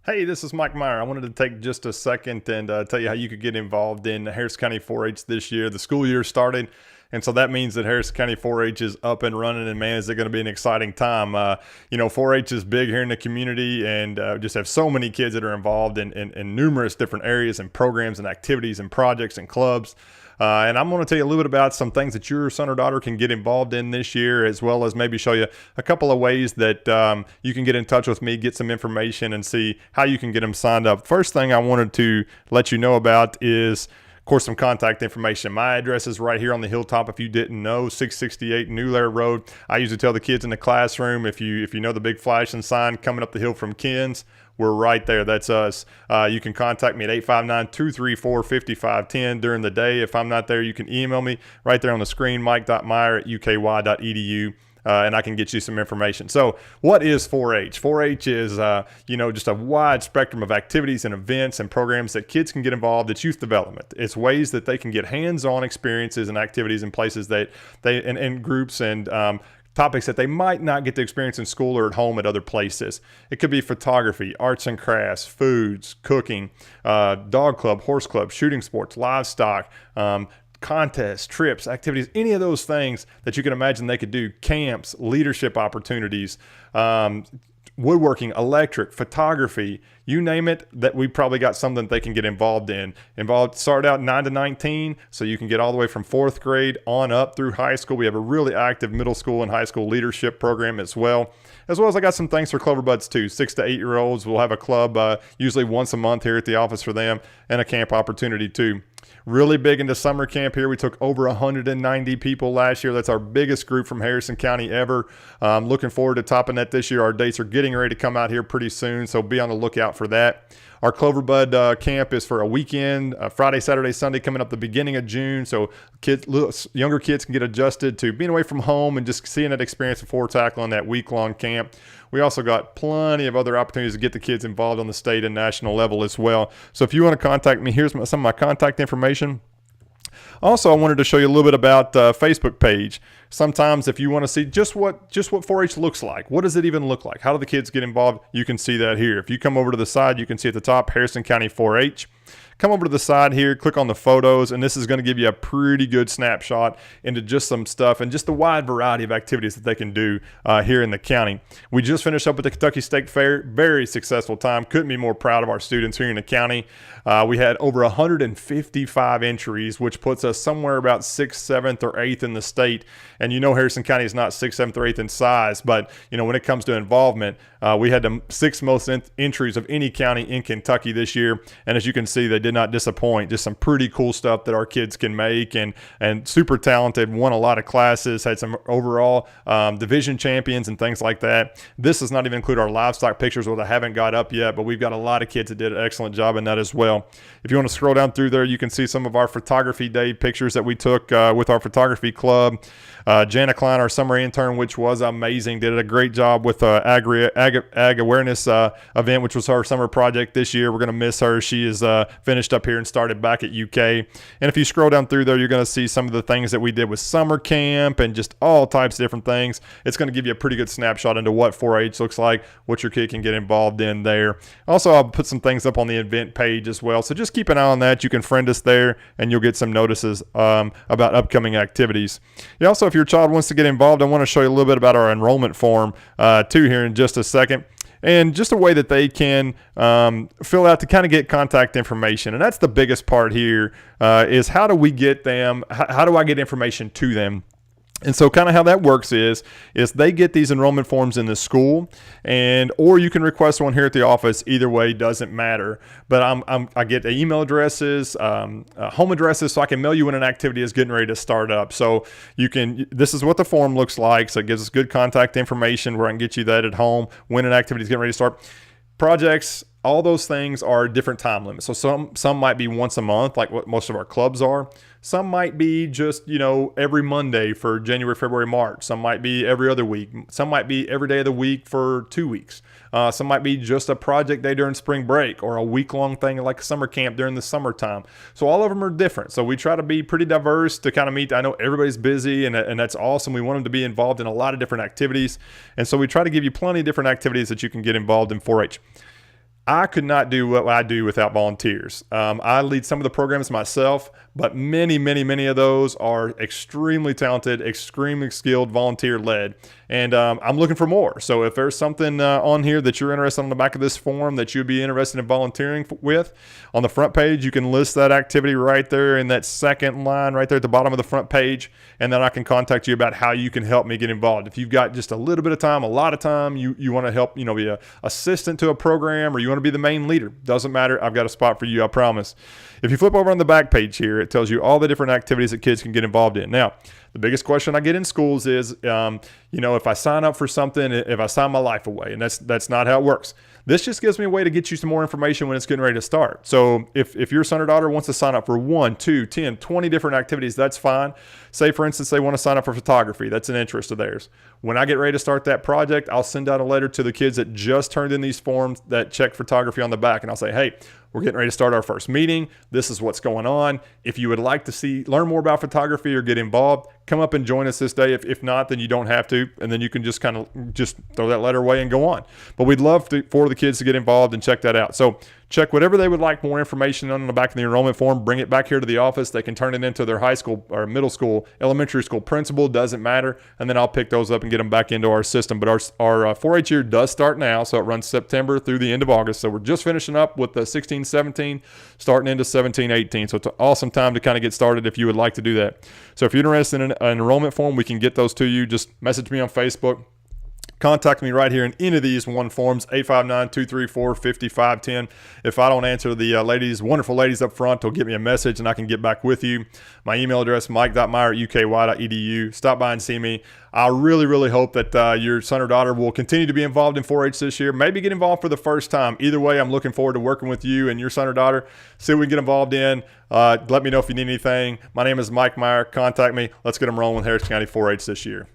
Hey, this is Mike Meyer. I wanted to take just a second and tell you how you could get involved in Harris County 4-H this year. The school year started, and so that means that Harris County 4-H is up and running, and man, is it going to be an exciting time. 4-H is big here in the community, and just have so many kids that are involved in numerous different areas and programs and activities and projects and clubs. And I'm going to tell you a little bit about some things that your son or daughter can get involved in this year, as well as maybe show you a couple of ways that you can get in touch with me, get some information, and see how you can get them signed up. First thing I wanted to let you know about is, of course, some contact information. My address is right here on the hilltop. If you didn't know, 668 New Lair Road. I usually tell the kids in the classroom, if you know the big flashing sign coming up the hill from Ken's, we're right there. That's us. You can contact me at 859-234-5510 during the day. If I'm not there, you can email me right there on the screen, mike.meyer@uky.edu. And I can get you some information. So what is 4-H? 4-H is, just a wide spectrum of activities and events and programs that kids can get involved. It's youth development. It's ways that they can get hands-on experiences and activities in places that in groups and topics that they might not get to experience in school or at home at other places. It could be photography, arts and crafts, foods, cooking, dog club, horse club, shooting sports, livestock, contests, trips, activities, any of those things that you can imagine they could do, camps, leadership opportunities, woodworking, electric, photography, you name it, that we probably got something they can get involved in. Start out 9 to 19, so you can get all the way from 4th grade on up through high school. We have a really active middle school and high school leadership program as well as I got some things for Clover Buds too. 6 to 8 year olds, we'll have a club usually once a month here at the office for them, and a camp opportunity too. Really big into summer camp here. We took over 190 people last year. That's our biggest group from Harrison County ever. Looking forward to topping that this year. Our dates are getting ready to come out here pretty soon, so be on the lookout for that. Our Clover Bud camp is for a weekend, Friday, Saturday, Sunday, coming up the beginning of June. So younger kids can get adjusted to being away from home and just seeing that experience before tackling that week-long camp. We also got plenty of other opportunities to get the kids involved on the state and national level as well. So if you want to contact me, here's some of my contact information. Also, I wanted to show you a little bit about Facebook page. Sometimes if you want to see just what 4-H looks like, what does it even look like? How do the kids get involved? You can see that here. If you come over to the side, you can see at the top, Harrison County 4-H. Come over to the side here, click on the photos, and this is going to give you a pretty good snapshot into just some stuff and just the wide variety of activities that they can do here in the county. We just finished up with the Kentucky State Fair. Very successful time. Couldn't be more proud of our students here in the county. We had over 155 entries, which puts us somewhere about 6th, 7th, or 8th in the state. And Harrison County is not 6th, 7th, or 8th in size, but when it comes to involvement, we had the 6th most entries of any county in Kentucky this year. And as you can see, they did not disappoint. Just some pretty cool stuff that our kids can make, and super talented. Won a lot of classes, had some overall division champions and things like that. This does not even include our livestock pictures, which I haven't got up yet, but we've got a lot of kids that did an excellent job in that as well. If you want to scroll down through there, you can see some of our photography day pictures that we took with our photography club. Jana Klein, our summer intern, which was amazing, did a great job with Ag Awareness event, which was her summer project this year. We're going to miss her. She is finished up here and started back at UK. And if you scroll down through there, you're going to see some of the things that we did with summer camp and just all types of different things. It's going to give you a pretty good snapshot into what 4-H looks like, what your kid can get involved in there. Also, I'll put some things up on the event page as well, so just keep an eye on that. You can friend us there, and you'll get some notices about upcoming activities. Also, if your child wants to get involved, I want to show you a little bit about our enrollment form too here in just a second. And just a way that they can fill out to kind of get contact information. And that's the biggest part here is how do we get them, how do I get information to them? And so kind of how that works is they get these enrollment forms in the school, or you can request one here at the office. Either way, doesn't matter. But I get the email addresses, home addresses, so I can mail you when an activity is getting ready to start up. So this is what the form looks like. So it gives us good contact information where I can get you that at home when an activity is getting ready to start. Projects, all those things are different time limits. So some might be once a month, like what most of our clubs are. Some might be just, every Monday for January, February, March. Some might be every other week. Some might be every day of the week for 2 weeks. Some might be just a project day during spring break, or a week-long thing like summer camp during the summertime. So all of them are different. So we try to be pretty diverse to kind of meet. I know everybody's busy, and that's awesome. We want them to be involved in a lot of different activities. And so we try to give you plenty of different activities that you can get involved in 4-H. I could not do what I do without volunteers. I lead some of the programs myself, but many of those are extremely talented, extremely skilled, volunteer led. And I'm looking for more. So if there's something on here that you're interested on the back of this form that you'd be interested in volunteering with, on the front page, you can list that activity right there in that second line right there at the bottom of the front page. And then I can contact you about how you can help me get involved. If you've got just a little bit of time, a lot of time, you want to help, be an assistant to a program, or you want to be the main leader, doesn't matter. I've got a spot for you, I promise. If you flip over on the back page here, it tells you all the different activities that kids can get involved in. Now, the biggest question I get in schools is, if I sign up for something, if I sign my life away, and that's not how it works. This just gives me a way to get you some more information when it's getting ready to start. So if your son or daughter wants to sign up for 1, 2, 10, 20 different activities, that's fine. Say, for instance, they want to sign up for photography. That's an interest of theirs. When I get ready to start that project, I'll send out a letter to the kids that just turned in these forms that check photography on the back, and I'll say, hey, we're getting ready to start our first meeting. This is what's going on. If you would like to learn more about photography or get involved, come up and join us this day. If not, then you don't have to, and then you can just kind of just throw that letter away and go on. But we'd love for the kids to get involved and check that out. So check whatever they would like more information on the back of the enrollment form. Bring it back here to the office. They can turn it into their high school or middle school, elementary school principal. Doesn't matter. And then I'll pick those up and get them back into our system. But our 4-H year does start now, so it runs September through the end of August. So we're just finishing up with the 16-17, starting into 17-18. So it's an awesome time to kind of get started if you would like to do that. So if you're interested in an enrollment form, we can get those to you. Just message me on Facebook. Contact me right here in any of these one forms, 859-234-5510. If I don't answer, the wonderful ladies up front will give me a message and I can get back with you. My email address, mike.meyer@uky.edu. Stop by and see me. I really hope that your son or daughter will continue to be involved in 4-H this year. Maybe get involved for the first time. Either way, I'm looking forward to working with you and your son or daughter. See what we can get involved in. Let me know if you need anything. My name is Mike Meyer. Contact me. Let's get them rolling with Harris County 4-H this year.